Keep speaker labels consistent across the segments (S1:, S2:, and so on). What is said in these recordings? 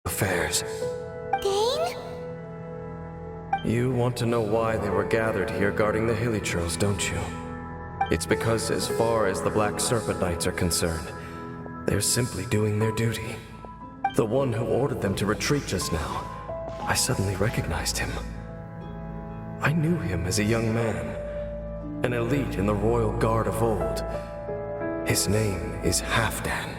S1: affairs.
S2: Dane?
S1: You want to know why they were gathered here guarding the Hilichurls, don't you? It's because as far as the Black Serpent Knights are concerned, they're simply doing their duty. The one who ordered them to retreat just now, I suddenly recognized him. I knew him as a young man, an elite in the Royal Guard of old. His name is Halfdan.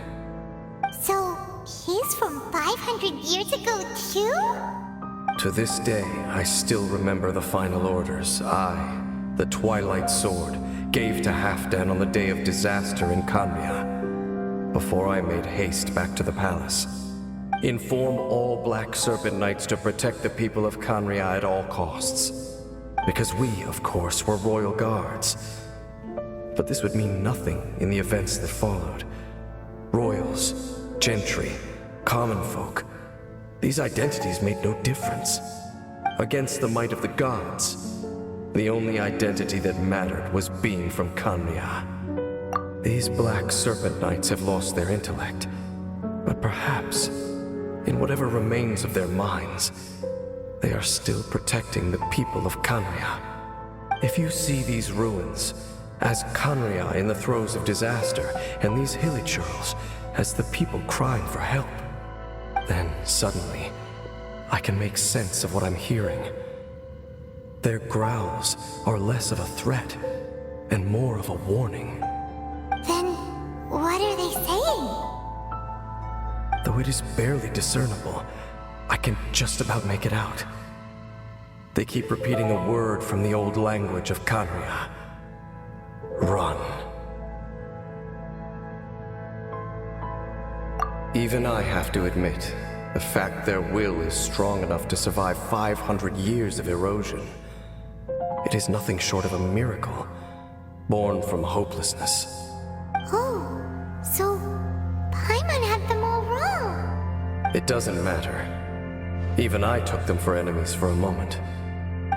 S2: So, he's from 500 years ago too?
S1: To this day, I still remember the final orders I, the Twilight Sword, gave to Halfdan on the day of disaster in Kanria, before I made haste back to the palace. Inform all Black Serpent Knights to protect the people of Kanria at all costs. Because we, of course, were royal guards. But this would mean nothing in the events that followed. Royals, gentry, common folk. These identities made no difference. Against the might of the gods, the only identity that mattered was being from Kanria. These Black Serpent Knights have lost their intellect, but perhaps, in whatever remains of their minds, they are still protecting the people of Kanria. If you see these ruins as Kanria in the throes of disaster, and these Hilichurls as the people crying for help, then suddenly, I can make sense of what I'm hearing. Their growls are less of a threat and more of a warning.
S2: Then, what are they saying?
S1: Though it is barely discernible, I can just about make it out. They keep repeating a word from the old language of Kanria. Run. Even I have to admit, the fact their will is strong enough to survive 500 years of erosion. It is nothing short of a miracle, born from hopelessness.
S2: Oh, so Paimon had them all wrong.
S1: It doesn't matter. Even I took them for enemies for a moment.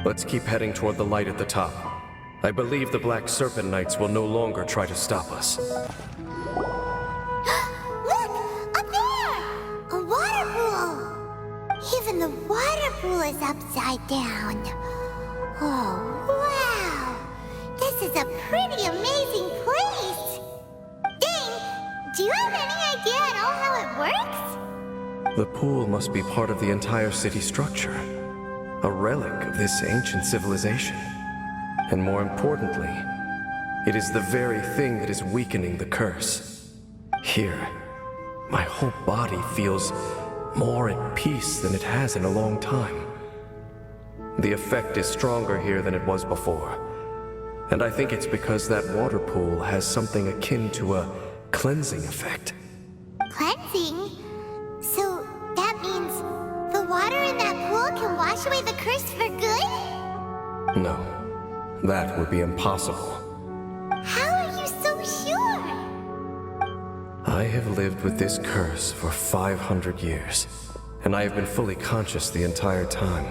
S1: Let's keep heading toward the light at the top. I believe the Black Serpent Knights will no longer try to stop us.
S2: Look! Up there! A water pool! Even the water pool is upside down. Oh, wow! This is a pretty amazing place! Dane, do you have any idea at all how it works?
S1: The pool must be part of the entire city structure. A relic of this ancient civilization. And more importantly, it is the very thing that is weakening the curse. Here, my whole body feels more at peace than it has in a long time. The effect is stronger here than it was before. And I think it's because that water pool has something akin to a cleansing effect.
S2: Cleansing? So that means the water in that pool can wash away the curse for good?
S1: No, that would be impossible.
S2: How are you so sure?
S1: I have lived with this curse for 500 years, and I have been fully conscious the entire time.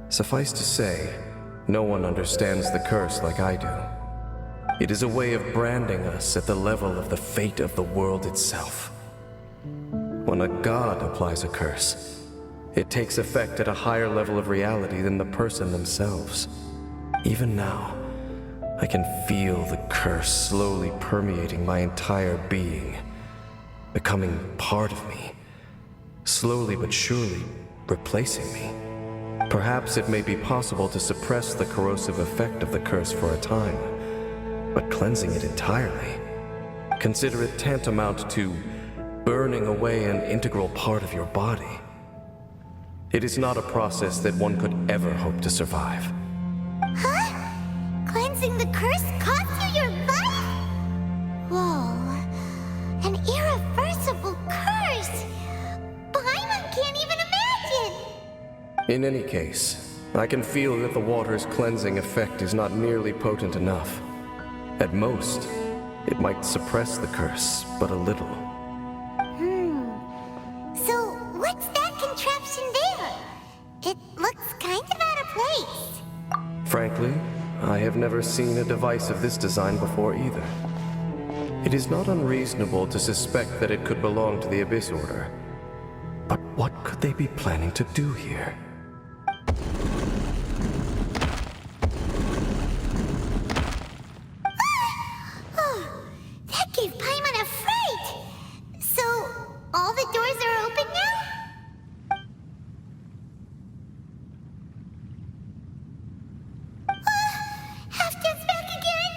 S1: Suffice to say, no one understands the curse like I do. It is a way of branding us at the level of the fate of the world itself. When a god applies a curse, it takes effect at a higher level of reality than the person themselves. Even now, I can feel the curse slowly permeating my entire being, becoming part of me, slowly but surely replacing me. Perhaps it may be possible to suppress the corrosive effect of the curse for a time, but cleansing it entirely, consider it tantamount to burning away an integral part of your body. It is not a process that one could ever hope to survive.
S2: Huh? Cleansing the curse cost you your life? Whoa. An irreversible curse! Paimon can't even imagine!
S1: In any case, I can feel that the water's cleansing effect is not nearly potent enough. At most, it might suppress the curse, but a little.
S2: So, what's that contraption there? It looks kind of out of place.
S1: Frankly, I have never seen a device of this design before either. It is not unreasonable to suspect that it could belong to the Abyss Order. But what could they be planning to do here?
S2: Oh, that gave Paimon a fright! So, all the doors are open now? Halfdan's back again!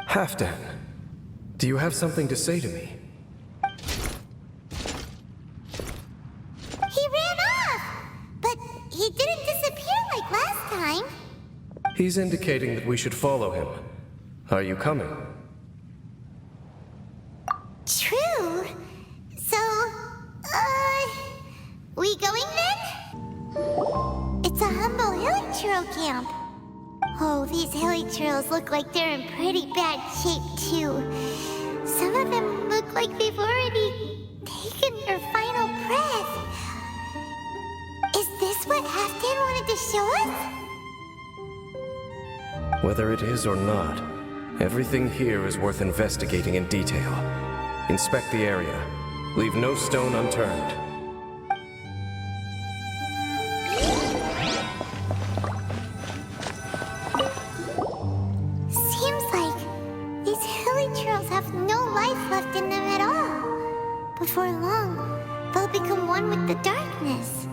S1: Halfdan, do you have something to say to me?
S2: He ran off! But he didn't disappear like last time.
S1: He's indicating that we should follow him. Are you coming?
S2: True. So, we going then? It's a humble hilly churl camp. Oh, these hilly churls look like they're in pretty bad shape, too. Some of them look like they've already taken their final breath. Is this what Halfdan wanted to show us?
S1: Whether it is or not, everything here is worth investigating in detail. Inspect the area. Leave no stone unturned.
S2: Seems like these hilly churls have no life left in them at all. Before long, they'll become one with the darkness.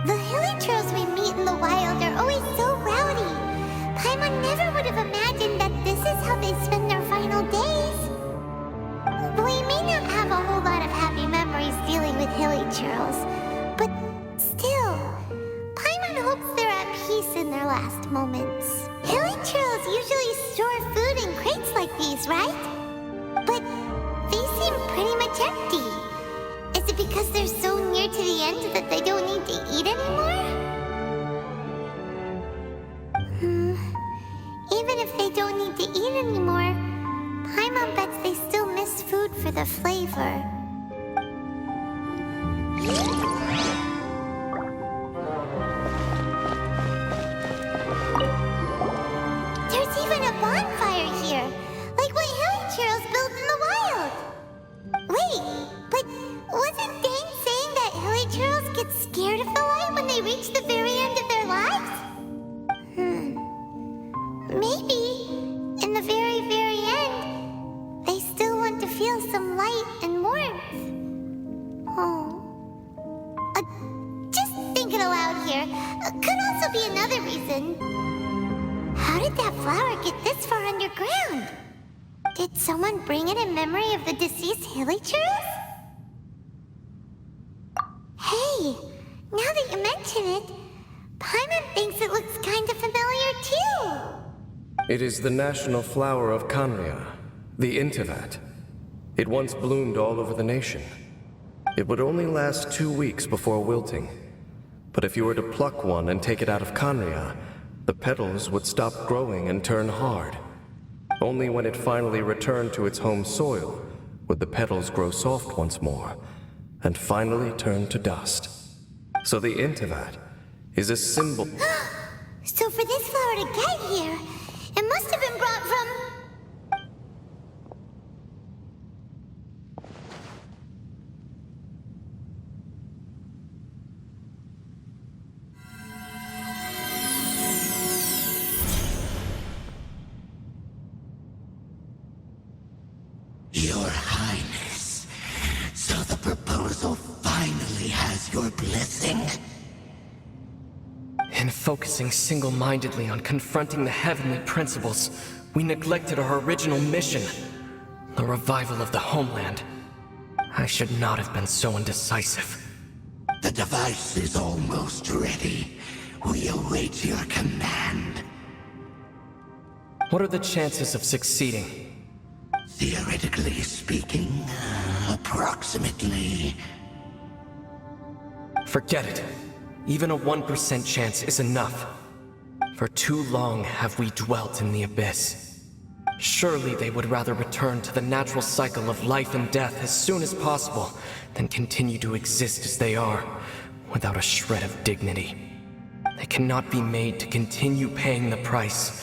S2: The hilly churls we meet in the wild are always so rowdy. Paimon never would have imagined that this is how they spend their final days. We may not have a whole lot of happy memories dealing with hilly churls, but still, Paimon hopes they're at peace in their last moments. Hilly churls usually store food in crates like these, right? But they seem pretty much empty. Is it because they're so near to the end that they don't need to eat anymore? Even if they don't need to eat anymore, Paimon bets they still miss food for the flavor. There's even a bonfire here, like what hilly churls build in the wild. Wait, but wasn't Dane saying that hilly churls get scared of the light when they reach the very end of their lives? Maybe, in the very, very end, they still want to feel some light and warmth. Oh. Just thinking aloud here, could also be another reason. How did that flower get this far underground? Did someone bring it in memory of the deceased hilly churls? Hey, now that you mention it, Paimon thinks it looks kind of familiar too.
S1: It is the national flower of Khaenri'ah, the Intivat. It once bloomed all over the nation. It would only last 2 weeks before wilting. But if you were to pluck one and take it out of Khaenri'ah, the petals would stop growing and turn hard. Only when it finally returned to its home soil would the petals grow soft once more, and finally turn to dust. So the Intivat is a symbol.
S2: So for this flower to get here, it must have been brought from...
S3: Your Highness, so the proposal finally has your blessing?
S4: In focusing single-mindedly on confronting the heavenly principles, we neglected our original mission, the revival of the homeland. I should not have been so indecisive.
S3: The device is almost ready. We await your command.
S4: What are the chances of succeeding?
S3: Theoretically speaking, approximately.
S4: Forget it. Even a 1% chance is enough. For too long have we dwelt in the abyss. Surely they would rather return to the natural cycle of life and death as soon as possible than continue to exist as they are, without a shred of dignity. They cannot be made to continue paying the price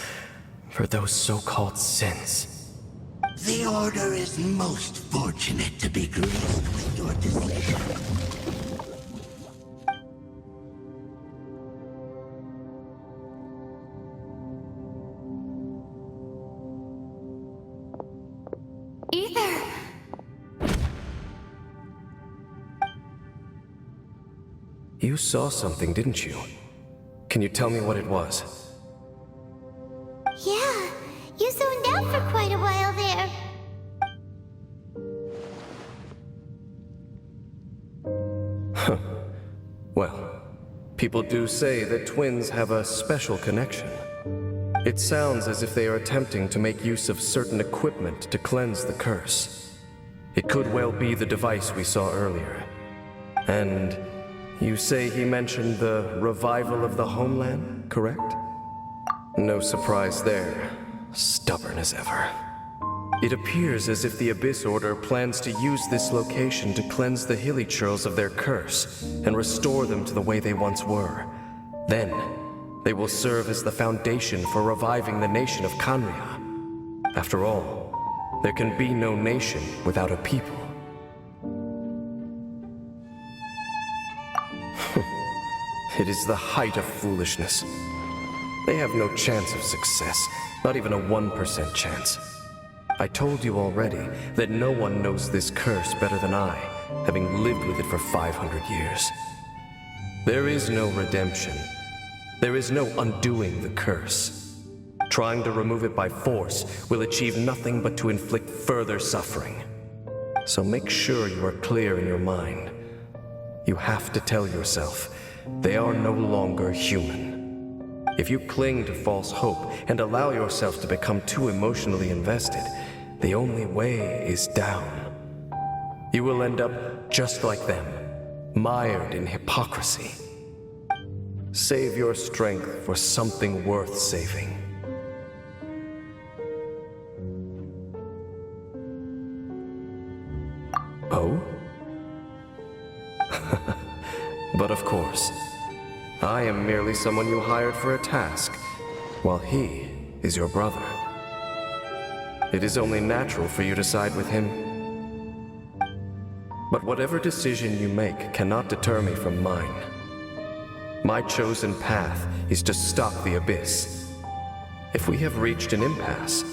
S4: for those so-called sins.
S3: The Order is most fortunate to be graced with your decision.
S1: You saw something, didn't you? Can you tell me what it was?
S2: Yeah, you zoned out for quite a while there.
S1: Well, people do say that twins have a special connection. It sounds as if they are attempting to make use of certain equipment to cleanse the curse. It could well be the device we saw earlier. And you say he mentioned the revival of the homeland, correct? No surprise there. Stubborn as ever. It appears as if the Abyss Order plans to use this location to cleanse the hilly churls of their curse and restore them to the way they once were. Then, they will serve as the foundation for reviving the nation of Kanria. After all, there can be no nation without a people. It is the height of foolishness. They have no chance of success, not even a 1% chance. I told you already that no one knows this curse better than I, having lived with it for 500 years. There is no redemption. There is no undoing the curse. Trying to remove it by force will achieve nothing but to inflict further suffering. So make sure you are clear in your mind. You have to tell yourself, they are no longer human. If you cling to false hope and allow yourself to become too emotionally invested, the only way is down. You will end up just like them, mired in hypocrisy. Save your strength for something worth saving. Oh? But of course, I am merely someone you hired for a task, while he is your brother. It is only natural for you to side with him. But whatever decision you make cannot deter me from mine. My chosen path is to stop the Abyss. If we have reached an impasse,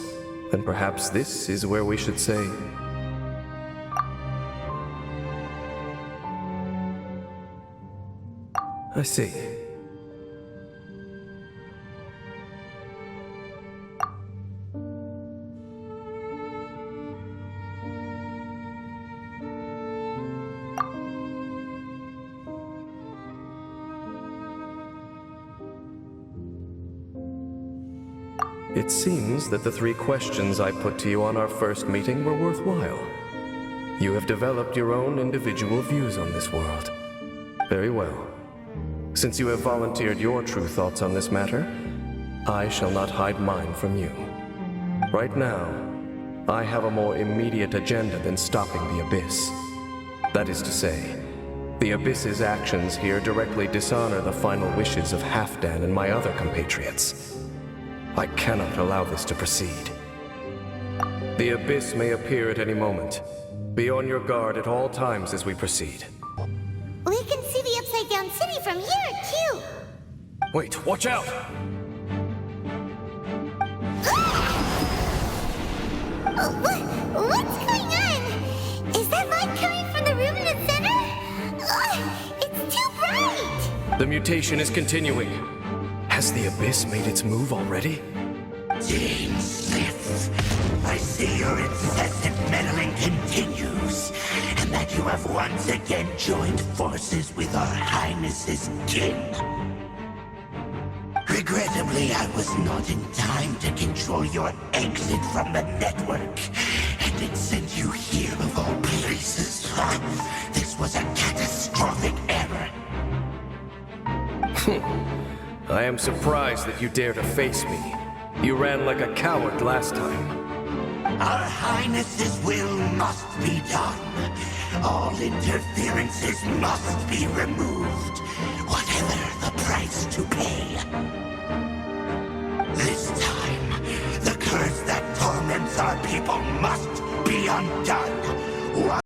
S1: then perhaps this is where we should say... I see. It seems that the 3 questions I put to you on our first meeting were worthwhile. You have developed your own individual views on this world. Very well. Since you have volunteered your true thoughts on this matter, I shall not hide mine from you. Right now, I have a more immediate agenda than stopping the Abyss. That is to say, the Abyss's actions here directly dishonor the final wishes of Halfdan and my other compatriots. I cannot allow this to proceed. The Abyss may appear at any moment. Be on your guard at all times as we proceed.
S2: We can see the upside-down city from here, too.
S1: Wait, watch out!
S2: What's going on? Is that light coming from the room in the center? It's too bright!
S1: The mutation is continuing. Has the Abyss made its move already?
S3: Dean Smith, I see your incessant meddling continues, and that you have once again joined forces with our Highness's kin. Regrettably, I was not in time to control your exit from the network, and it sent you here of all places. This was a catastrophic error.
S1: I am surprised that you dare to face me. You ran like a coward last time.
S3: Our Highness's will must be done. All interferences must be removed, whatever the price to pay. This time, the curse that torments our people must be undone.